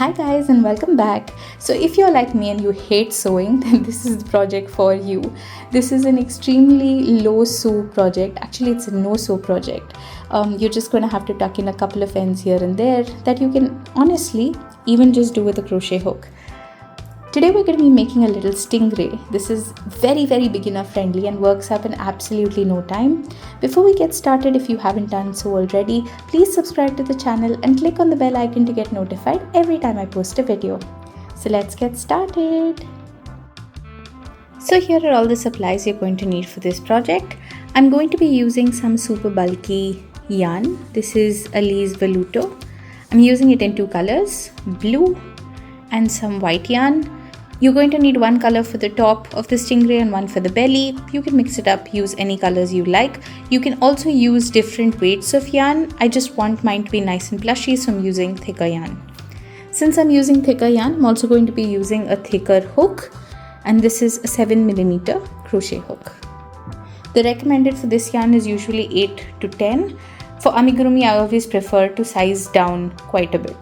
Hi guys and welcome back. So if you're like me and you hate sewing, then this is the project for you. This is an extremely low sew project. Actually, it's a no sew project. You're just going to have to tuck in a couple of ends here and there that you can honestly even just do with a crochet hook. Today we're going to be making a little stingray. This is very beginner friendly and works up in absolutely no time. Before we get started, if you haven't done so already, please subscribe to the channel and click on the bell icon to get notified every time I post a video. So let's get started. So here are all the supplies you're going to need for this project. I'm going to be using some super bulky yarn. This is Alize Veluto. I'm using it in two colors, blue and some white yarn. You're going to need one color for the top of the stingray and one for the belly. You can mix it up, use any colors you like. You can also use different weights of yarn. I just want mine to be nice and plushy, so I'm using thicker yarn. Since I'm using thicker yarn, I'm also going to be using a thicker hook, and this is a 7mm crochet hook. The recommended for this yarn is usually 8 to 10. For amigurumi, I always prefer to size down quite a bit.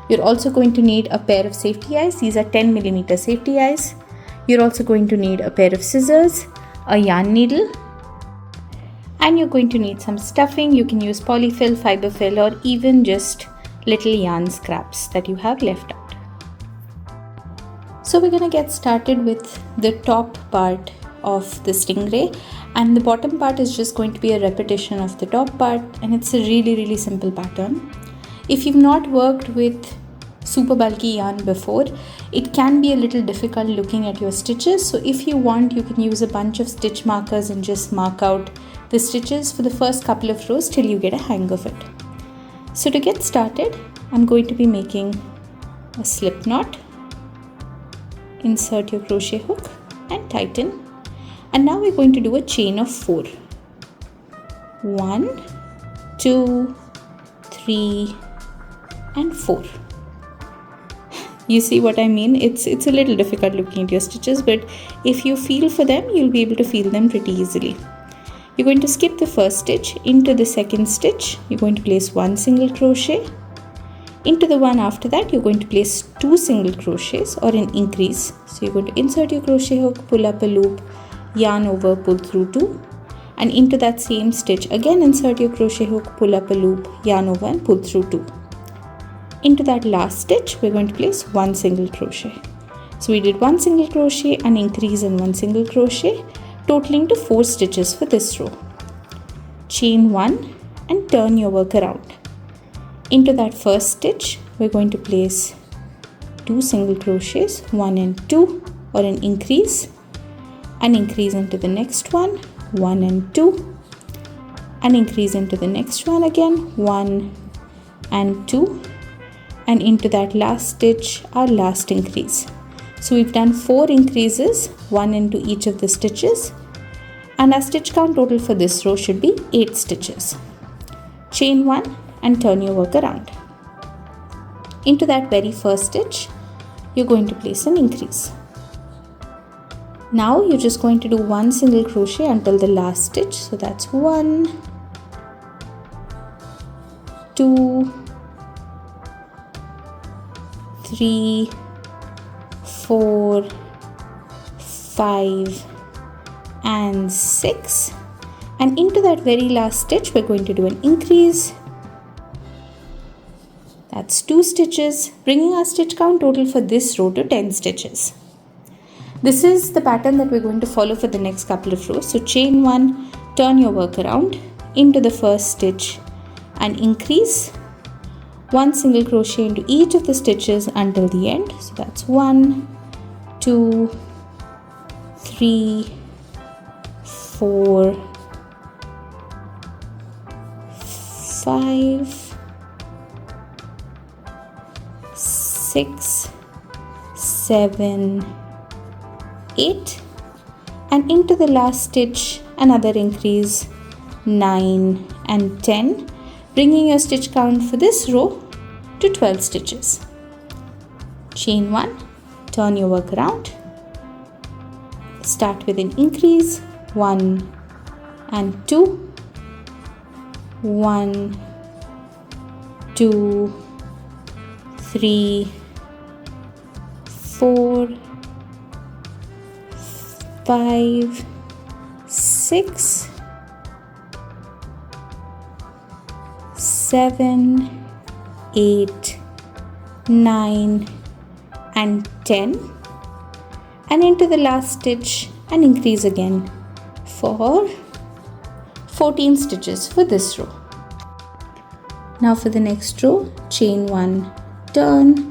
You're also going to need a pair of safety eyes. These are 10mm safety eyes. You're also going to need a pair of scissors, a yarn needle, and you're going to need some stuffing. You can use polyfill, fiberfill, or even just little yarn scraps that you have left out. So we're going to get started with the top part of the stingray, and the bottom part is just going to be a repetition of the top part, and it's a really simple pattern. If you've not worked with super bulky yarn before, it can be a little difficult looking at your stitches. So if you want, you can use a bunch of stitch markers and just mark out the stitches for the first couple of rows till you get a hang of it. So to get started, I'm going to be making a slip knot. Insert your crochet hook and tighten. And now we're going to do a chain of 4. 1, 2, 3, and 4. You see what I mean? It's a little difficult looking at your stitches, but if you feel for them, you'll be able to feel them pretty easily. You're going to skip the first stitch. Into the second stitch, you're going to place 1 single crochet. Into the one after that, you're going to place 2 single crochets or an increase. So you're going to insert your crochet hook, pull up a loop, yarn over, pull through 2. And into that same stitch, again insert your crochet hook, pull up a loop, yarn over and pull through 2. Into that last stitch, we're going to place 1 single crochet. So we did 1 single crochet, an increase and 1 single crochet, totaling to 4 stitches for this row. Chain 1 and turn your work around. Into that first stitch, we're going to place 2 single crochets, 1 and 2, or an increase into the next one, 1 and 2, an increase into the next one again, 1 and 2, and into that last stitch, our last increase. So we've done 4 increases, 1 into each of the stitches, and our stitch count total for this row should be 8 stitches. Chain 1 and turn your work around. Into that very first stitch, you're going to place an increase. Now you're just going to do 1 single crochet until the last stitch. So that's 1, 2, 3, 4, 5, and 6. And into that very last stitch, we're going to do an increase. That's 2 stitches, bringing our stitch count total for this row to 10 stitches. This is the pattern that we're going to follow for the next couple of rows. So chain 1, turn your work around, into the first stitch and increase, 1 single crochet into each of the stitches until the end. So that's 1, 2, 3, 4, 5, 6, 7, 8, and into the last stitch another increase, 9 and 10, bringing your stitch count for this row to 12 stitches. Chain 1, turn your work around, start with an increase, 1 and 2, 1, 2, 3, 4, 5, 6, 7, 8, 9 and 10, and into the last stitch and increase again for 14 stitches for this row. Now for the next row, chain 1, turn,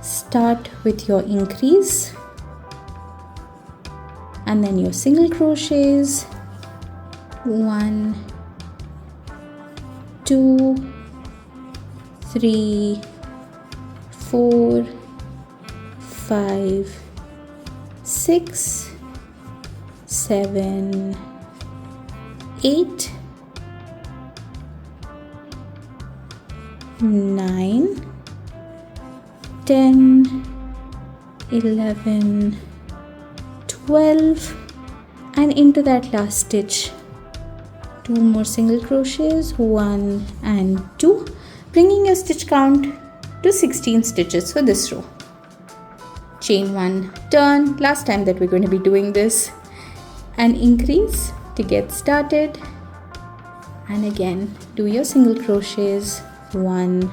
start with your increase and then your single crochets, 1, 2, 3, 4, 5, 6, 7, 8, 9, 10, 11, 12, and into that last stitch 2 more single crochets, 1 and 2, bringing your stitch count to 16 stitches for this row. Chain 1, turn, last time that we're going to be doing this, and increase to get started, and again do your single crochets, 1,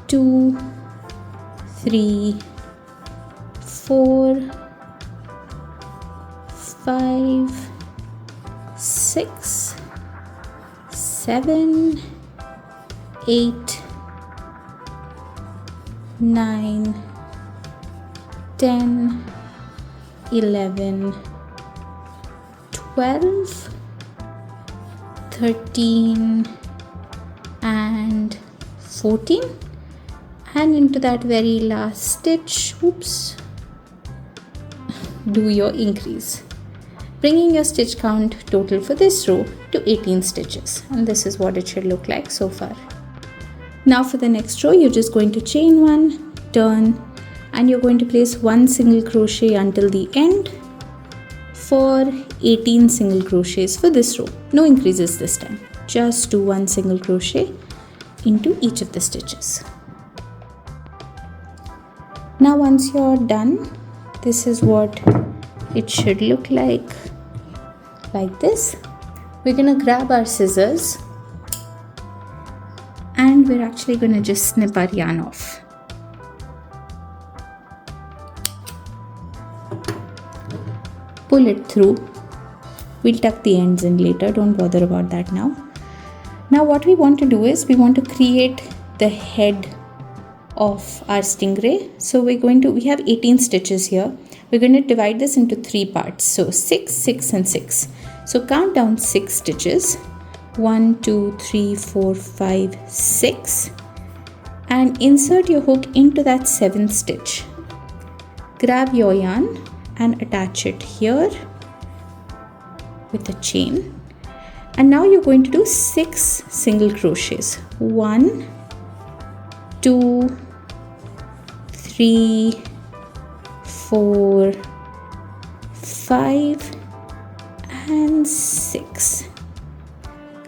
2, 3, 4, 5, 6, 7, 8, 9, 10, 11, 12, 13 and 14, and into that very last stitch, do your increase, bringing your stitch count total for this row to 18 stitches, and this is what it should look like so far. Now for the next row, you're just going to chain 1, turn, and you're going to place 1 single crochet until the end for 18 single crochets for this row. No increases this time, just do 1 single crochet into each of the stitches. Now once you're done, this is what it should look like this. We're gonna grab our scissors and we're actually gonna just snip our yarn off. Pull it through. We'll tuck the ends in later, don't bother about that now. Now what we want to do is we want to create the head of our stingray. So we have 18 stitches here. We're going to divide this into 3 parts. So 6, 6 and 6. So count down 6 stitches. 1, 2, 3, 4, 5, 6. And insert your hook into that 7th stitch. Grab your yarn and attach it here with a chain. And now you're going to do 6 single crochets. 1, 2, 3, 4, 5 and 6.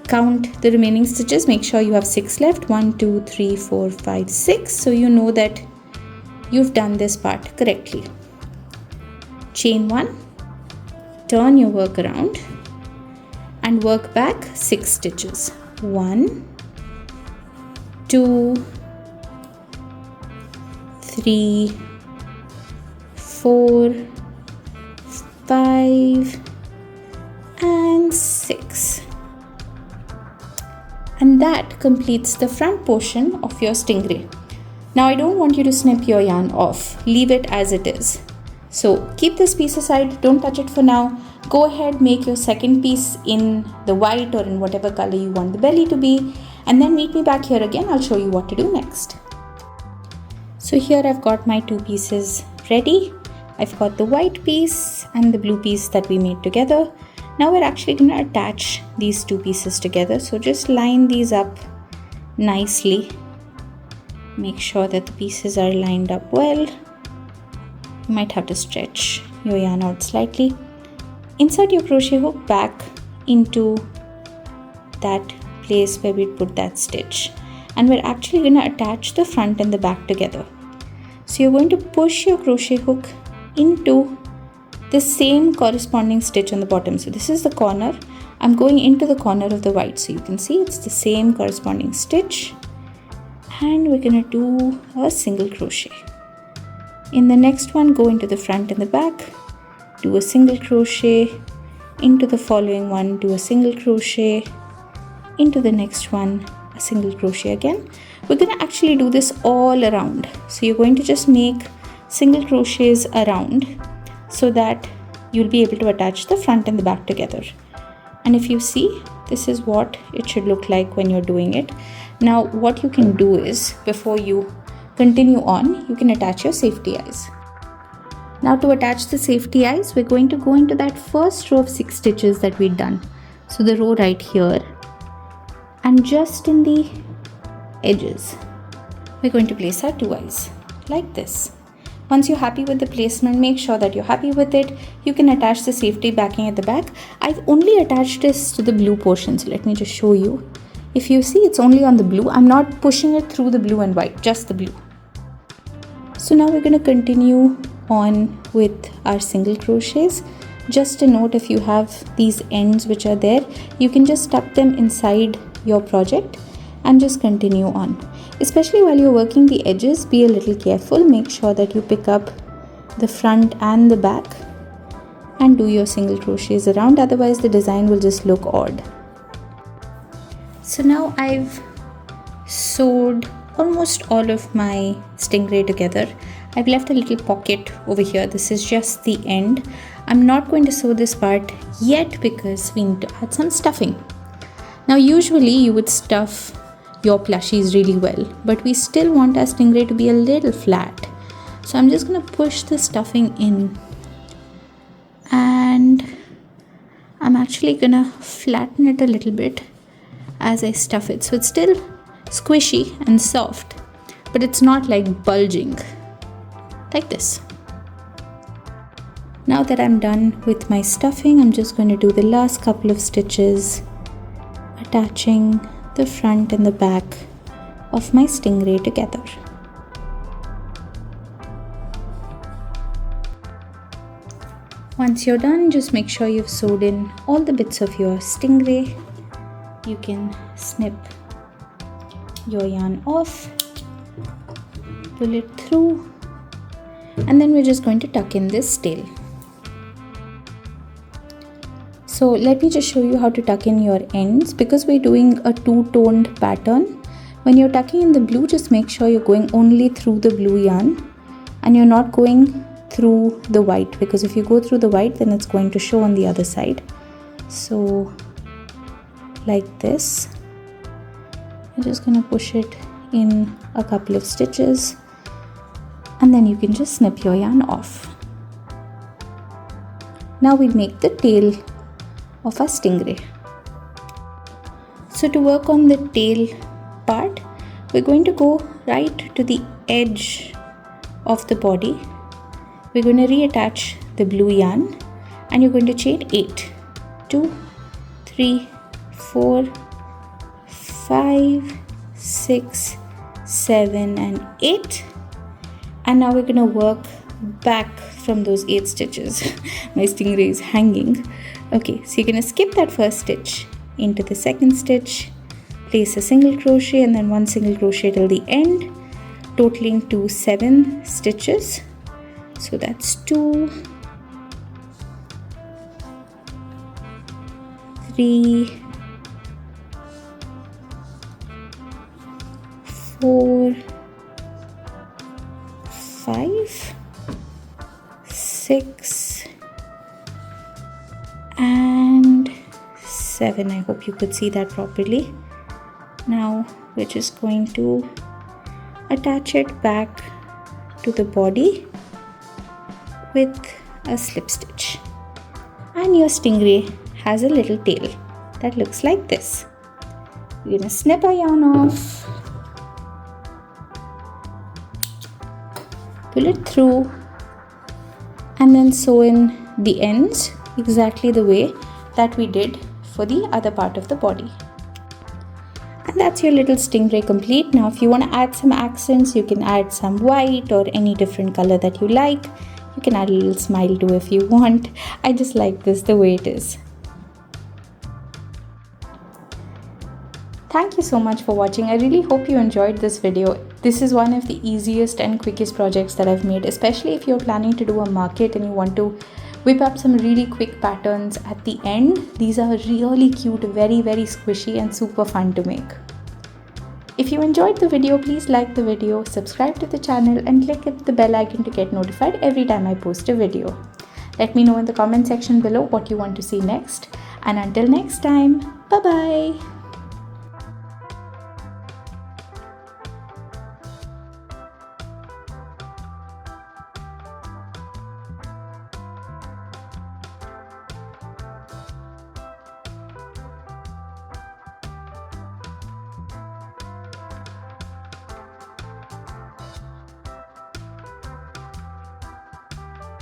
Count the remaining stitches, make sure you have 6 left. 1, 2, 3, 4, 5, 6. So you know that you've done this part correctly. Chain 1, turn your work around and work back 6 stitches. 1, 2, 3, 4, 5 and 6. And that completes the front portion of your stingray. Now I don't want you to snip your yarn off, leave it as it is. So keep this piece aside, don't touch it for now. Go ahead, make your second piece in the white or in whatever color you want the belly to be, and then meet me back here again. I'll show you what to do next. So here I've got my 2 pieces ready. I've got the white piece and the blue piece that we made together. Now we're actually going to attach these 2 pieces together. So just line these up nicely. Make sure that the pieces are lined up well. You might have to stretch your yarn out slightly. Insert your crochet hook back into that place where we put that stitch. And we're actually going to attach the front and the back together. So you're going to push your crochet hook into the same corresponding stitch on the bottom. So this is the corner. I'm going into the corner of the white, so you can see it's the same corresponding stitch, and we're going to do a single crochet. In the next one, go into the front and the back, do a single crochet, into the following one, do a single crochet, into the next one, a single crochet again. We're going to actually do this all around. So you're going to just make single crochets around so that you'll be able to attach the front and the back together. And if you see, this is what it should look like when you're doing it. Now what you can do is, before you continue on, you can attach your safety eyes. Now to attach the safety eyes, we're going to go into that first row of 6 stitches that we'd done. So the row right here, and just in the edges, we're going to place our 2 eyes like this. Once you're happy with the placement, make sure that you're happy with it. You can attach the safety backing at the back. I've only attached this to the blue portion, so let me just show you. If you see, it's only on the blue. I'm not pushing it through the blue and white, just the blue. So now we're going to continue on with our single crochets. Just a note, if you have these ends which are there, you can just tuck them inside your project and just continue on. Especially while you're working the edges, be a little careful. Make sure that you pick up the front and the back and do your single crochets around, otherwise the design will just look odd. So now I've sewed almost all of my stingray together. I've left a little pocket over here. This is just the end. I'm not going to sew this part yet because we need to add some stuffing. Now usually you would stuff your plushies really well, but we still want our stingray to be a little flat. So I'm just going to push the stuffing in, and I'm actually going to flatten it a little bit as I stuff it. So it's still squishy and soft, but it's not like bulging like this. Now that I'm done with my stuffing, I'm just going to do the last couple of stitches attaching the front and the back of my stingray together. Once you're done, just make sure you've sewed in all the bits of your stingray. You can snip your yarn off, pull it through, and then we're just going to tuck in this tail. So let me just show you how to tuck in your ends. Because we're doing a two-toned pattern, when you're tucking in the blue, just make sure you're going only through the blue yarn and you're not going through the white, because if you go through the white, then it's going to show on the other side. So like this, I'm just going to push it in a couple of stitches, and then you can just snip your yarn off. Now we'll make the tail of our stingray. So to work on the tail part, we're going to go right to the edge of the body. We're going to reattach the blue yarn, and you're going to chain 8. 2, 3, 4, 5, 6, 7 and 8. And now we're going to work back from those 8 stitches. My stingray is hanging. Okay, so you're going to skip that first stitch into the second stitch, place a single crochet and then 1 single crochet till the end, totaling to 7 stitches. So that's 2, 3, 4, 5, 6 and 7. I hope you could see that properly. Now we're just going to attach it back to the body with a slip stitch, and your stingray has a little tail that looks like this. We're going to snip our yarn off, pull it through, and then sew in the ends exactly the way that we did for the other part of the body. And That's your little stingray complete. Now if you want to add some accents, you can add some white or any different color that you like. You can add a little smile too if you want. I just like this the way it is. Thank you so much for watching. I really hope you enjoyed this video. This is one of the easiest and quickest projects that I've made, especially if you're planning to do a market and you want to whip up some really quick patterns at the end. These are really cute, very squishy and super fun to make. If you enjoyed the video, please like the video, subscribe to the channel and click the bell icon to get notified every time I post a video. Let me know in the comment section below what you want to see next. And until next time, bye bye.